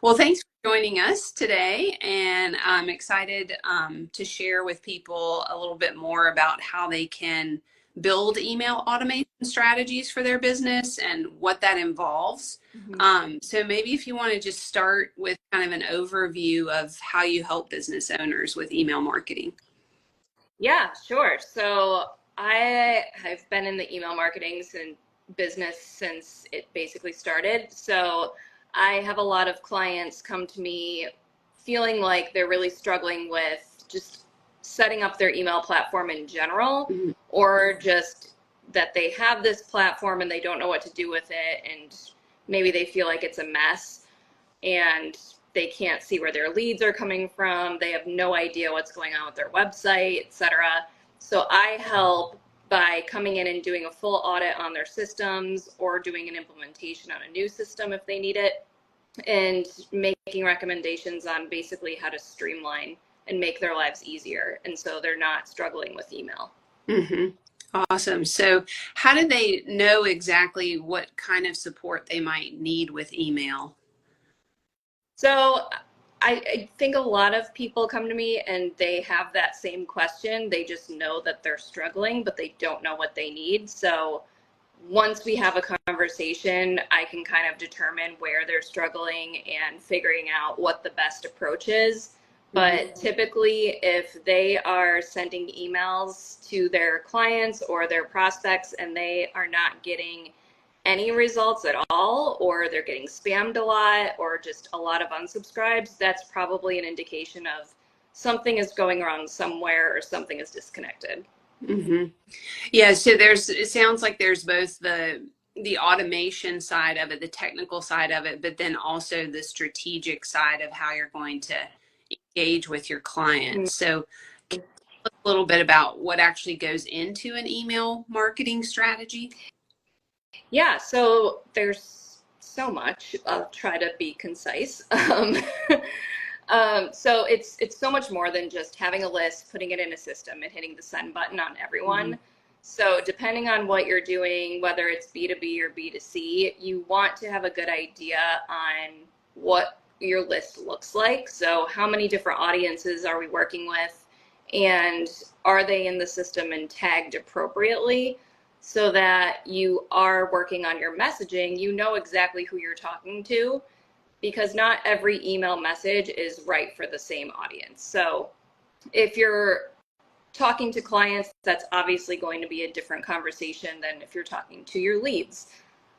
Well, thanks for joining us today, and I'm excited to share with people a little bit more about how they can build email automation strategies for their business and what that involves. Mhm. So maybe if you want to just start with kind of an overview of how you help business owners with email marketing. Yeah, sure. So I have been in the email marketing business since it basically started. So I have a lot of clients come to me feeling like they're really struggling with just setting up their email platform in general, Mhm. or just that they have this platform and they don't know what to do with it, and maybe they feel like it's a mess. And they can't see where their leads are coming from. They have no idea what's going on with their website, etc. So I help by coming in and doing a full audit on their systems, or doing an implementation on a new system if they need it, and making recommendations on basically how to streamline and make their lives easier, and so they're not struggling with email. hmm Awesome. So, how do they know exactly what kind of support they might need with email? So I think a lot of people come to me and they have that same question. They just know that they're struggling, but they don't know what they need. So once we have a conversation, I can kind of determine where they're struggling and figuring out what the best approach is. But typically, if they are sending emails to their clients or their prospects and they are not getting any results at all, or they're getting spammed a lot, or just a lot of unsubscribes, that's probably an indication of something is going wrong somewhere, or something is disconnected. hmm Yeah, so it sounds like there's both the automation side of it, the technical side of it, but then also the strategic side of how you're going to engage with your clients. So a little bit about what actually goes into an email marketing strategy. Yeah, so there's so much. I'll try to be concise. So it's so much more than just having a list, putting it in a system, and hitting the send button on hmm everyone. So depending on what you're doing, whether it's B2B or B2C, you want to have a good idea on what your list looks like. So how many different audiences are we working with, and are they in the system and tagged appropriately, so that you are working on your messaging, you know exactly who you're talking to, because not every email message is right for the same audience. So if you're talking to clients, that's obviously going to be a different conversation than if you're talking to your leads.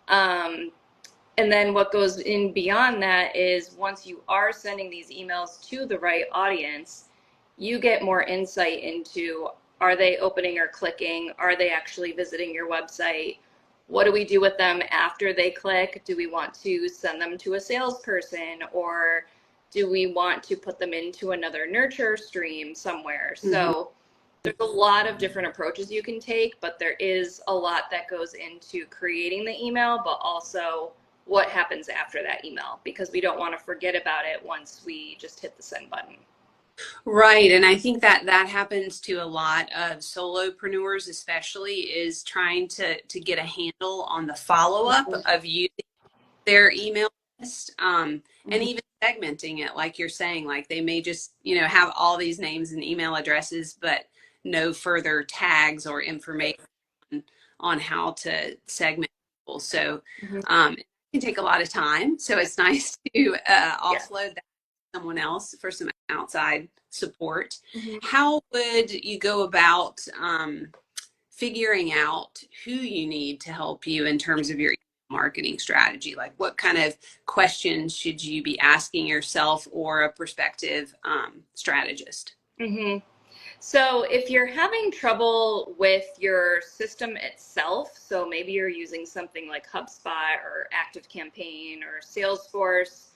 Um, and then what goes in beyond that is, once you are sending these emails to the right audience, you get more insight into, are they opening or clicking? Are they actually visiting your website? What do we do with them after they click? Do we want to send them to a salesperson, or do we want to put them into another nurture stream somewhere? hmm So there's a lot of different approaches you can take, but there is a lot that goes into creating the email, but also what happens after that email, because we don't want to forget about it once we just hit the send button. Right. And I think that that happens to a lot of solopreneurs, especially, is trying to get a handle on the follow up of using their email list, and Mhm. even segmenting it, like you're saying, like they may just, have all these names and email addresses, but no further tags or information on how to segment people. So Mhm. it can take a lot of time. So it's nice to Yeah. offload that to someone else for some outside support. Mhm. How would you go about figuring out who you need to help you in terms of your marketing strategy? Like, what kind of questions should you be asking yourself or a prospective strategist? Mhm. So if you're having trouble with your system itself, so maybe you're using something like HubSpot or ActiveCampaign or Salesforce,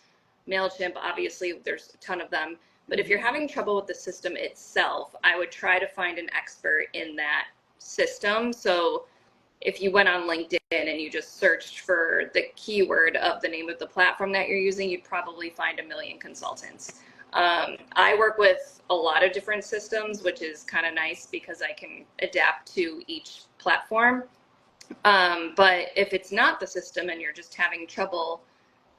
MailChimp, obviously there's a ton of them. But if you're having trouble with the system itself, I would try to find an expert in that system. So if you went on LinkedIn and you just searched for the keyword of the name of the platform that you're using, you'd probably find a million consultants. I work with a lot of different systems, which is kind of nice because I can adapt to each platform. But if it's not the system and you're just having trouble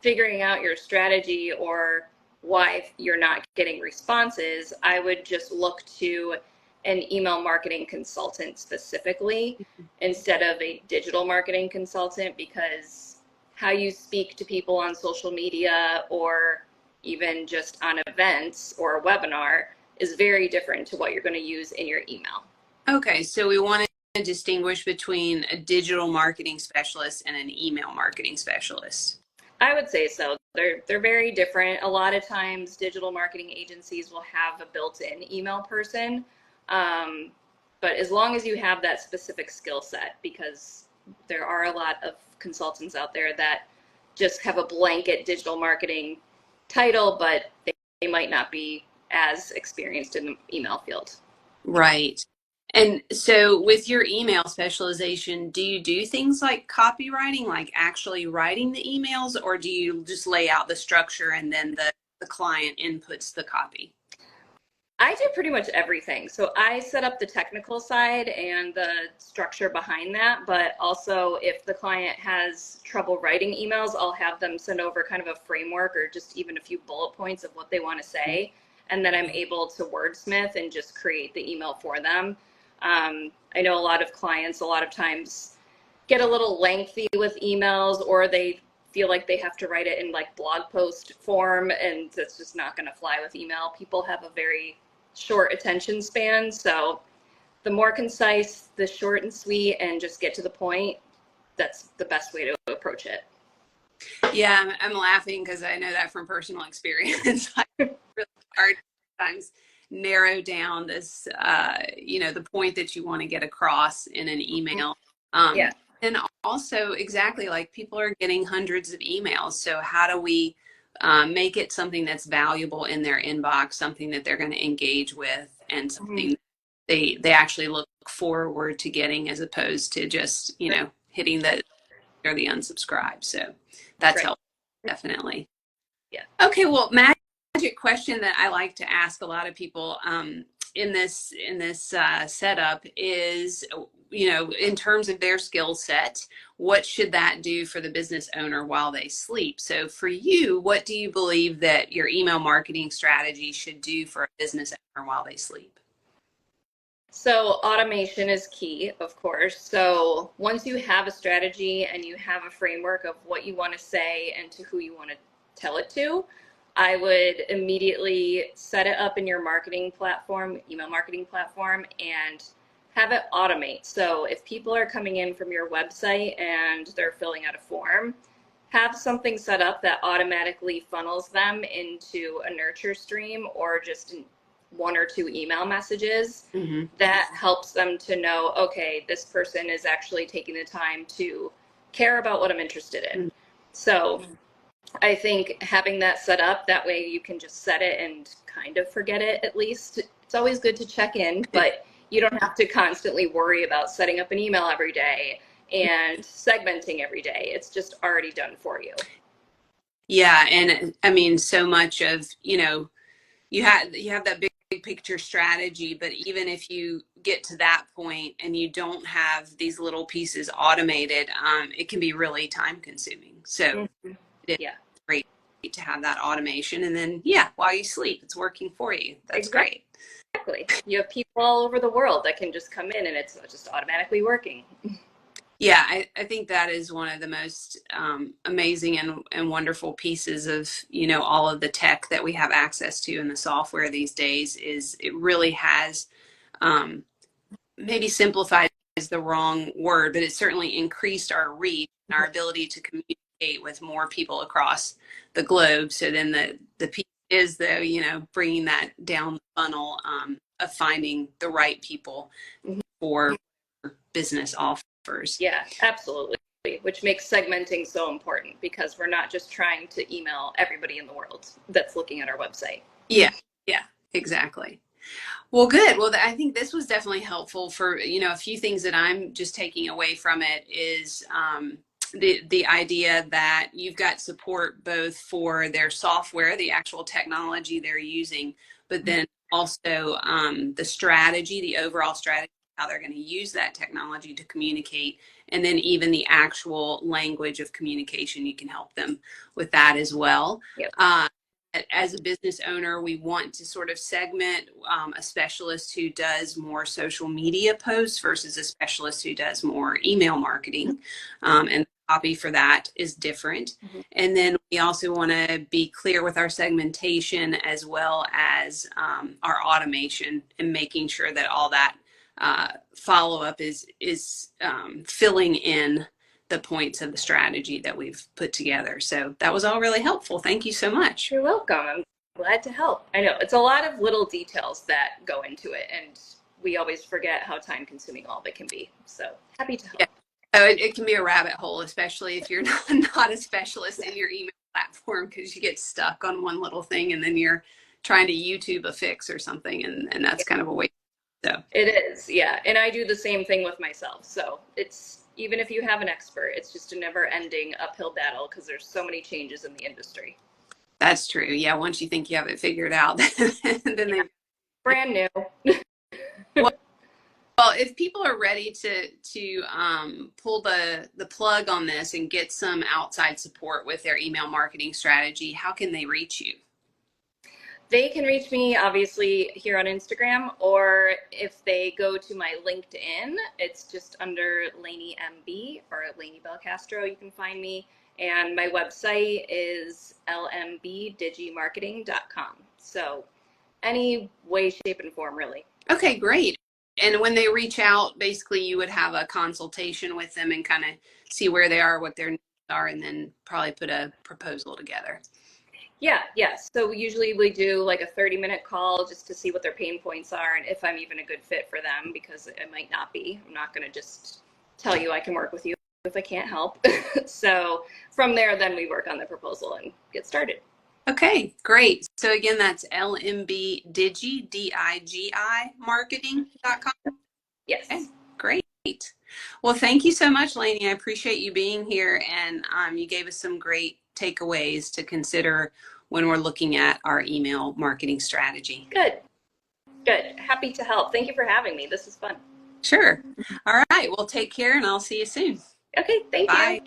figuring out your strategy or why you're not getting responses, I would just look to an email marketing consultant specifically instead of a digital marketing consultant, because how you speak to people on social media or even just on events or a webinar is very different to what you're going to use in your email. Okay, so we want to distinguish between a digital marketing specialist and an email marketing specialist. I would say so. They're very different. A lot of times, digital marketing agencies will have a built-in email person, but as long as you have that specific skill set, because there are a lot of consultants out there that just have a blanket digital marketing title, but they might not be as experienced in the email field. Right. And so with your email specialization, do you do things like copywriting, like actually writing the emails, or do you just lay out the structure and then the client inputs the copy? I do pretty much everything. So I set up the technical side and the structure behind that, but also if the client has trouble writing emails, I'll have them send over kind of a framework or just even a few bullet points of what they want to say. And then I'm able to wordsmith and just create the email for them. I know a lot of clients, a lot of times get a little lengthy with emails, or they feel like they have to write it in like blog post form, and that's just not going to fly with email. People have a very short attention span, so the more concise, the short and sweet, and just get to the point, that's the best way to approach it. Yeah, I'm laughing because I know that from personal experience. Like really hard sometimes narrow down this, the point that you want to get across in an email. Yeah. And also, exactly, like people are getting hundreds of emails. So how do we make it something that's valuable in their inbox, something that they're going to engage with, and something they actually look forward to getting, as opposed to just, hitting the or the unsubscribe. So that's helpful, definitely. Yeah. Okay, well, magic question that I like to ask a lot of people in this setup is, in terms of their skill set, what should that do for the business owner while they sleep? So for you, what do you believe that your email marketing strategy should do for a business owner while they sleep? So automation is key, of course. So once you have a strategy and you have a framework of what you want to say and to who you want to tell it to, I would immediately set it up in your marketing platform, email marketing platform, and have it automate. So if people are coming in from your website and they're filling out a form, have something set up that automatically funnels them into a nurture stream or just one or two email messages. Mm-hmm. That helps them to know, okay, this person is actually taking the time to care about what I'm interested in. Mm-hmm. So I think having that set up, that way you can just set it and kind of forget it at least. It's always good to check in, but you don't have to constantly worry about setting up an email every day and segmenting every day. It's just already done for you. Yeah, and I mean, so much of, you have that big picture strategy, but even if you get to that point and you don't have these little pieces automated, it can be really time consuming. So it's great to have that automation, and then while you sleep, it's working for you. That's great. Exactly. You have people all over the world that can just come in and it's just automatically working. Yeah, I think that is one of the most amazing and wonderful pieces of, all of the tech that we have access to in the software these days. Is it really has, maybe simplified is the wrong word, but it certainly increased our reach and our ability to communicate with more people across the globe. So then the piece is, though, bringing that down the funnel of finding the right people for business offers. Yeah, absolutely. Which makes segmenting so important, because we're not just trying to email everybody in the world that's looking at our website. Yeah, exactly. Well, good. Well, I think this was definitely helpful for, a few things that I'm just taking away from it is the idea that you've got support both for their software, the actual technology they're using, but then also the strategy, the overall strategy, how they're going to use that technology to communicate. And then even the actual language of communication, you can help them with that as well. Yep. As a business owner, we want to sort of segment a specialist who does more social media posts versus a specialist who does more email marketing. And the copy for that is different. Mm-hmm. And then we also want to be clear with our segmentation as well as our automation and making sure that all that follow-up is filling in the points of the strategy that we've put together. So that was all really helpful. Thank you so much. You're welcome. I'm glad to help. I know it's a lot of little details that go into it, and we always forget how time consuming all of it can be. So happy to help. Yeah. Oh, it can be a rabbit hole, especially if you're not a specialist in your email platform, because you get stuck on one little thing and then you're trying to YouTube a fix or something, and that's kind of a waste. So it is, yeah. And I do the same thing with myself. So it's, even if you have an expert, it's just a never-ending uphill battle because there's so many changes in the industry. That's true. Yeah, once you think you have it figured out, then they brand new. well, if people are ready to pull the plug on this and get some outside support with their email marketing strategy, how can they reach you? They can reach me obviously here on Instagram, or if they go to my LinkedIn, it's just under Laine MB or Laine Belcastro, you can find me. And my website is lmbdigimarketing.com. So any way, shape, and form, really. Okay, great. And when they reach out, basically you would have a consultation with them and kind of see where they are, what their needs are, and then probably put a proposal together. Yeah. So usually we do like a 30-minute call just to see what their pain points are and if I'm even a good fit for them, because it might not be. I'm not going to just tell you I can work with you if I can't help. So from there, then we work on the proposal and get started. Okay, great. So again, that's lmbdigi, D-I-G-I, marketing.com. Yes. Okay, great. Well, thank you so much, Laine. I appreciate you being here, and you gave us some great takeaways to consider when we're looking at our email marketing strategy. Good. Happy to help. Thank you for having me. This is fun. Sure. All right. Well, take care, and I'll see you soon. Okay, thank you. Bye.